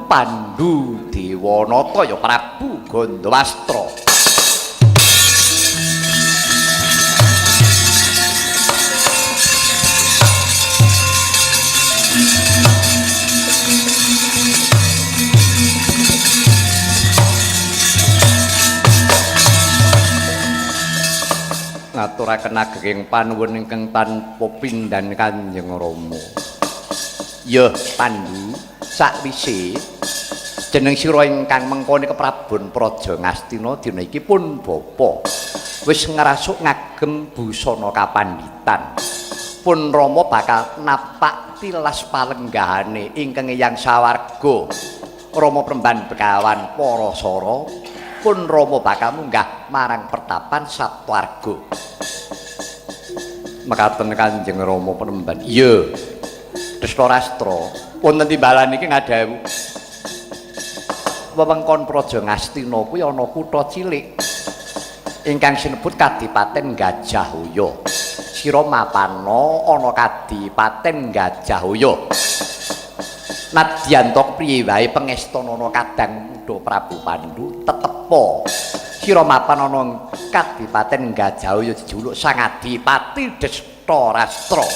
Pandhu Dewanata ya Prabu Gandawastra. Ngaturaken ageng panuwun ingkang tanpa pindhan Kanjeng Rama. Ya Pandhu, sakwise jeneng sira ingkang mengkoni keprabon Praja Ngastina dina iki pun bapa wis ngrasuk ngagem busana kapandhitan. Pun Rama bakal napak tilas palenggahane ingkang eyang sawarga. Rama Premban Begawan Parasara pun Rama bakal munggah marang pertapan Saptwarga. Mekaten Kanjeng Rama Premban. Iya. Restorastra wonten timbalan iki ngadhawu. Wewengkon Praja Ngastina kuwi ana kutha cilik ingkang sinebut Kadipaten Gajahhoya. Sira mapana ana Kadipaten Gajahhoya. Nadyan to priye wae pangestanana kadang Muda Prabu Pandhu tetepa sira mapan ana Kadipaten Gajahhoya dijuluk Sang Adipati Restorastra.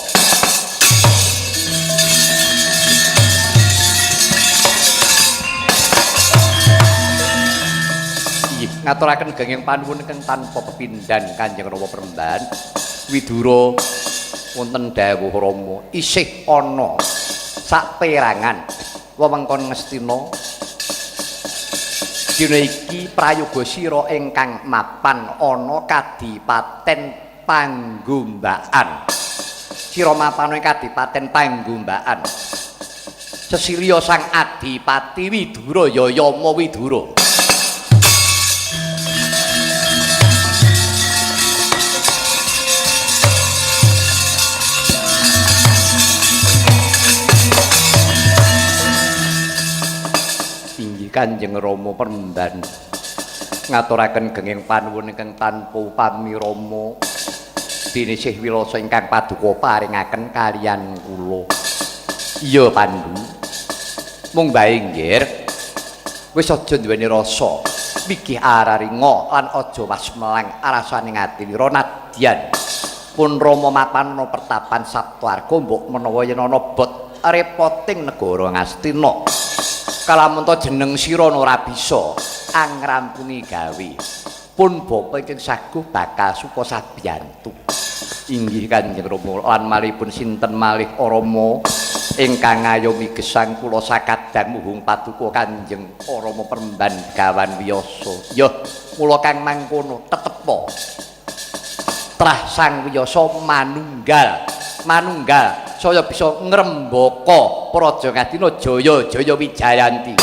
Ngaturaken genging panuwun ingkang tanpa pepindhan Kanjeng Rama Premban. Widura wonten dawuh Rama isih ana saperangan wewengkon Ngastina dina iki prayoga sira ingkang mapan ana Kadipaten Panggombakan. Sira mapan ing Kadipaten Panggombakan. Sesirya Sang Adipati Widura ya Yama Widura. Kanjeng Rama Premban ngaturaken genging panuwun ingkang tanpa upami Rama dinisih wilasa ingkang paduka paringaken kaliyan kula. Iya Pandhu, mung bae nggir wis aja duweni rasa mikih araringa lan aja wasmelang arasaning atinira nadyan pun Rama mapan ana pertapan Saptwarga mbok menawa yen ana bot repoting negara Ngastina. Kalamun to jeneng sira ora bisa angrampungi gawe pun bapa ingkang saguh bakal suka sabiyantu. Inggih Kanjeng Rama lan malihipun sinten malih Rama ingkang ngayomi gesang kula sakadang muhung paduka Kanjeng Rama Premban Begawan Wiyasa. Ya mula kang mangkono tetepa trah Sang Wiyasa manunggal saya bisa ngrembaka Praja Ngastina Jaya Wijayanti.